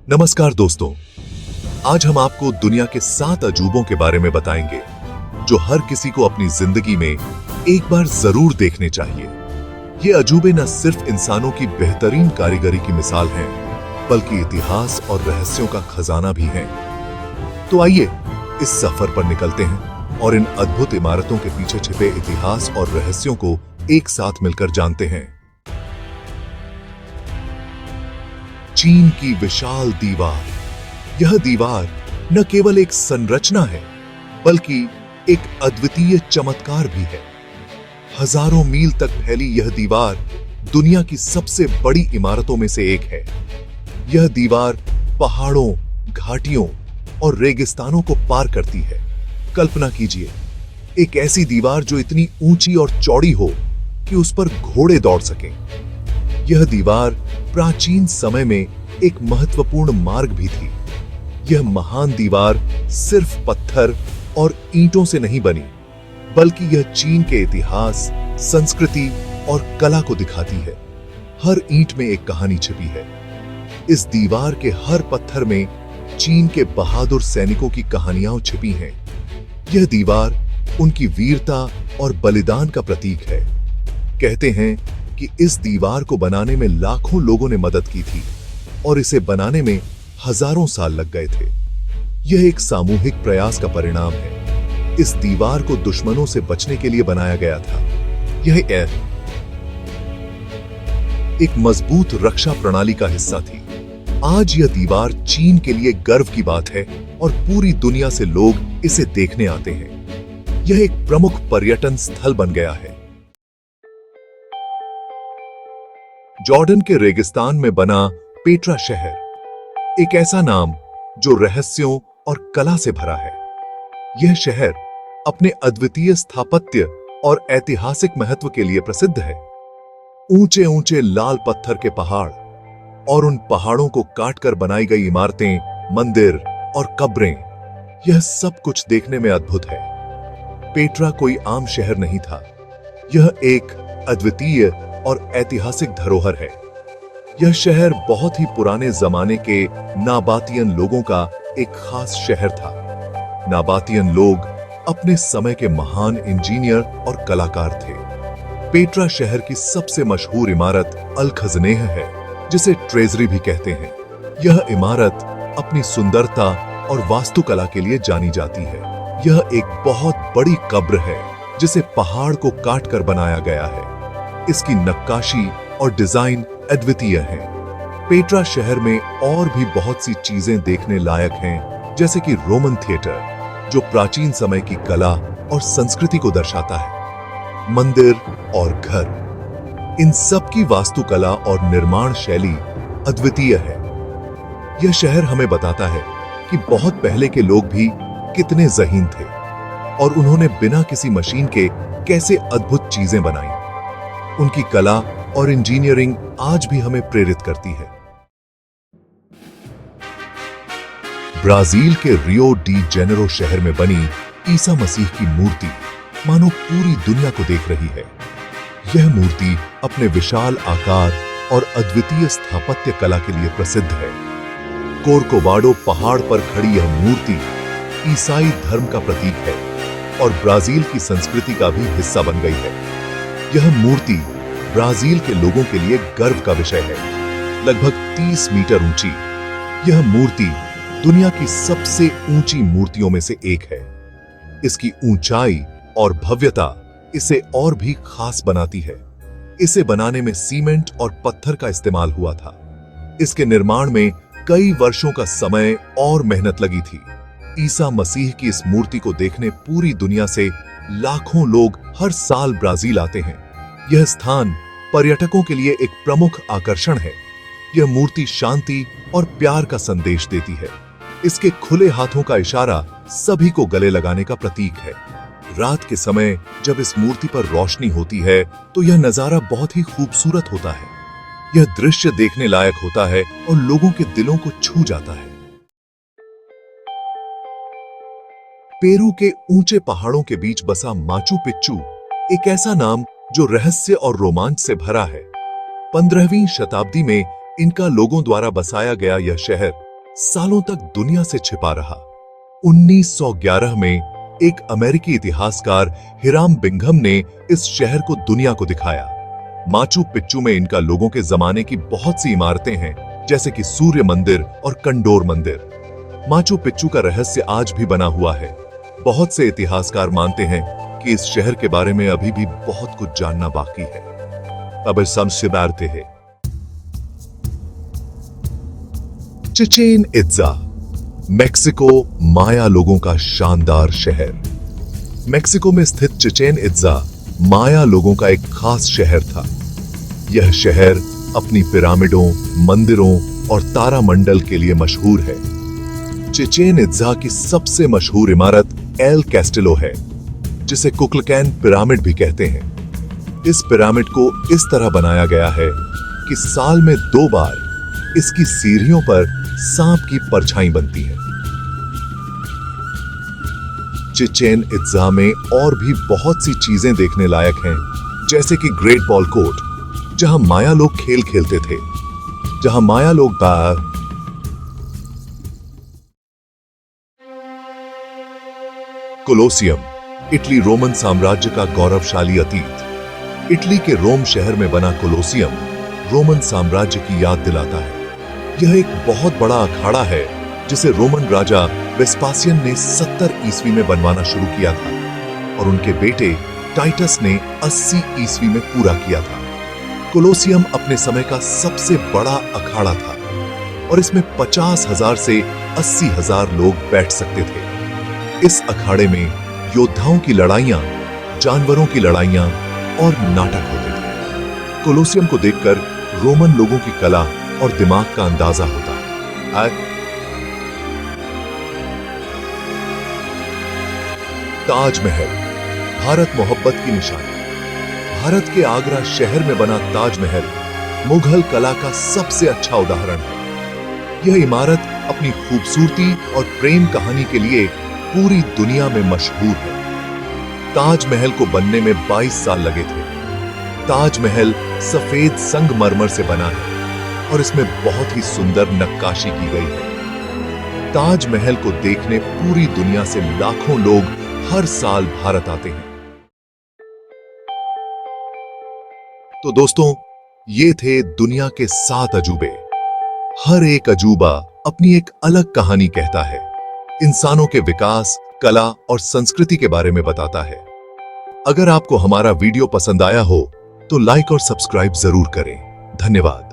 नमस्कार दोस्तों, आज हम आपको दुनिया के 7 अजूबों के बारे में बताएंगे जो हर किसी को अपनी जिंदगी में एक बार जरूर देखने चाहिए। ये अजूबे न सिर्फ इंसानों की बेहतरीन कारीगरी की मिसाल हैं, बल्कि इतिहास और रहस्यों का खजाना भी हैं। तो आइए इस सफर पर निकलते हैं और इन अद्भुत इमारतों के पीछे छिपे इतिहास और रहस्यों को एक साथ मिलकर जानते हैं। चीन की विशाल दीवार। यह दीवार न केवल एक संरचना है, बल्कि एक अद्वितीय चमत्कार भी है। हजारों मील तक फैली यह दीवार दुनिया की सबसे बड़ी इमारतों में से एक है। यह दीवार पहाड़ों, घाटियों और रेगिस्तानों को पार करती है। कल्पना कीजिए, एक ऐसी दीवार जो इतनी ऊंची और चौड़ी हो कि उस पर घोड़े दौड़ सकें। यह दीवार प्राचीन समय में एक महत्वपूर्ण मार्ग भी थी। यह महान दीवार सिर्फ पत्थर और ईंटों से नहीं बनी, बल्कि यह चीन के इतिहास, संस्कृति और कला को दिखाती है। हर ईंट में एक कहानी छिपी है। इस दीवार के हर पत्थर में चीन के बहादुर सैनिकों की कहानियां छिपी हैं। यह दीवार उनकी वीरता और बलिदान का प्रतीक है। कहते हैं कि इस दीवार को बनाने में लाखों लोगों ने मदद की थी और इसे बनाने में हजारों साल लग गए थे। यह एक सामूहिक प्रयास का परिणाम है। इस दीवार को दुश्मनों से बचने के लिए बनाया गया था। यह एक मजबूत रक्षा प्रणाली का हिस्सा थी। आज यह दीवार चीन के लिए गर्व की बात है और पूरी दुनिया से लोग इसे देखने आते हैं। यह एक प्रमुख पर्यटन स्थल बन गया है। जॉर्डन के रेगिस्तान में बना पेट्रा शहर, एक ऐसा नाम जो रहस्यों और कला से भरा है। यह शहर अपने अद्वितीय स्थापत्य और ऐतिहासिक महत्व के लिए प्रसिद्ध है। ऊंचे ऊंचे लाल पत्थर के पहाड़ और उन पहाड़ों को काटकर बनाई गई इमारतें, मंदिर और कब्रें, यह सब कुछ देखने में अद्भुत है। पेट्रा कोई आम शहर नहीं था। यह एक अद्वितीय और ऐतिहासिक धरोहर है। यह शहर बहुत ही पुराने जमाने के नाबातियन लोगों का एक खास शहर था। नाबातियन लोग अपने समय के महान इंजीनियर और कलाकार थे। पेट्रा शहर की सबसे मशहूर इमारत अल खजनेह है, जिसे ट्रेजरी भी कहते हैं। यह इमारत अपनी सुंदरता और वास्तुकला के लिए जानी जाती है। यह एक बहुत बड़ी कब्र है जिसे पहाड़ को काटकर बनाया गया है। इसकी नक्काशी और डिजाइन अद्वितीय है। पेट्रा शहर में और भी बहुत सी चीजें देखने लायक हैं, जैसे कि रोमन थिएटर, जो प्राचीन समय की कला और संस्कृति को दर्शाता है, मंदिर और घर। इन सब की वास्तुकला और निर्माण शैली अद्वितीय है। यह शहर हमें बताता है कि बहुत पहले के लोग भी कितने ज़हीन थे और उन्होंने बिना किसी मशीन के कैसे अद्भुत चीजें बनाई। उनकी कला और इंजीनियरिंग आज भी हमें प्रेरित करती है। ब्राजील के रियो डी जेनेरो शहर में बनी ईसा मसीह की मूर्ति मानो पूरी दुनिया को देख रही है। यह मूर्ति अपने विशाल आकार और अद्वितीय स्थापत्य कला के लिए प्रसिद्ध है। कोर्कोवाडो पहाड़ पर खड़ी यह मूर्ति ईसाई धर्म का प्रतीक है और ब्राजील की संस्कृति का भी हिस्सा बन गई है। यह मूर्ति ब्राजील के लोगों के लिए गर्व का विषय है। लगभग 30 मीटर ऊंची, यह मूर्ति दुनिया की सबसे ऊंची मूर्तियों में से एक है। इसकी ऊंचाई और भव्यता इसे और भी खास बनाती है। इसे बनाने में सीमेंट और पत्थर का इस्तेमाल हुआ था। इसके निर्माण में कई वर्षों का समय और मेहनत लगी थी। ईसा मसीह की इस मूर्ति को देखने पूरी दुनिया से लाखों लोग हर साल ब्राजील आते हैं। यह स्थान पर्यटकों के लिए एक प्रमुख आकर्षण है। यह मूर्ति शांति और प्यार का संदेश देती है। इसके खुले हाथों का इशारा सभी को गले लगाने का प्रतीक है। रात के समय जब इस मूर्ति पर रोशनी होती है तो यह नजारा बहुत ही खूबसूरत होता है। यह दृश्य देखने लायक होता है और लोगों के दिलों को छू जाता है। पेरू के ऊंचे पहाड़ों के बीच बसा माचू पिच्चू एक ऐसा नाम जो रहस्य और रोमांच से भरा है। 15वीं शताब्दी में इनका लोगों द्वारा बसाया गया यह शहर सालों तक दुनिया से छिपा रहा। 1911 में एक अमेरिकी इतिहासकार हिराम बिंघम ने इस शहर को दुनिया को दिखाया। माचू पिच्चू में इनका लोगों के जमाने की बहुत सी इमारतें हैं, जैसे कि सूर्य मंदिर और कंडोर मंदिर। माचू पिच्चू का रहस्य आज भी बना हुआ है। बहुत से इतिहासकार मानते हैं कि इस शहर के बारे में अभी भी बहुत कुछ जानना बाकी है। अब सबसे बढ़ते हैं चिचेन इत्जा, मेक्सिको माया लोगों का शानदार शहर। मेक्सिको में स्थित चिचेन इत्जा माया लोगों का एक खास शहर था। यह शहर अपनी पिरामिडों, मंदिरों और तारामंडल के लिए मशहूर है। चिचेन इत्जा की सबसे मशहूर इमारत एल कैस्टिलो है, जिसे कुक्लकैन पिरामिड भी कहते हैं। इस पिरामिड को इस तरह बनाया गया है कि साल में 2 बार इसकी सीढ़ियों पर सांप की परछाई बनती है। चिचेन इत्जा में और भी बहुत सी चीजें देखने लायक हैं, जैसे कि ग्रेट बॉल कोर्ट, जहां माया लोग खेल खेलते थे, जहां माया लोग कोलोसियम, इटली रोमन साम्राज्य का गौरवशाली अतीत। इटली के रोम शहर में बना कोलोसियम रोमन साम्राज्य की याद दिलाता है। यह एक बहुत बड़ा अखाड़ा है जिसे रोमन राजा वेस्पासियन ने 70 ईस्वी में बनवाना शुरू किया था और उनके बेटे टाइटस ने 80 ईस्वी में पूरा किया था। कोलोसियम अपने समय का सबसे बड़ा अखाड़ा था और इसमें 50,000 से 80,000 लोग बैठ सकते थे। इस अखाड़े में योद्धाओं की लड़ाइयां, जानवरों की लड़ाइयां और नाटक होते थे। कोलोसियम को देखकर रोमन लोगों की कला और दिमाग का अंदाजा होता है। ताजमहल, भारत मोहब्बत की निशानी। भारत के आगरा शहर में बना ताजमहल मुगल कला का सबसे अच्छा उदाहरण है। यह इमारत अपनी खूबसूरती और प्रेम कहानी के लिए पूरी दुनिया में मशहूर है। ताजमहल को बनने में 22 साल लगे थे। ताजमहल सफेद संगमरमर से बना है और इसमें बहुत ही सुंदर नक्काशी की गई है। ताजमहल को देखने पूरी दुनिया से लाखों लोग हर साल भारत आते हैं। तो दोस्तों, ये थे दुनिया के 7 अजूबे। हर एक अजूबा अपनी एक अलग कहानी कहता है, इंसानों के विकास, कला और संस्कृति के बारे में बताता है। अगर आपको हमारा वीडियो पसंद आया हो तो लाइक और सब्सक्राइब जरूर करें। धन्यवाद।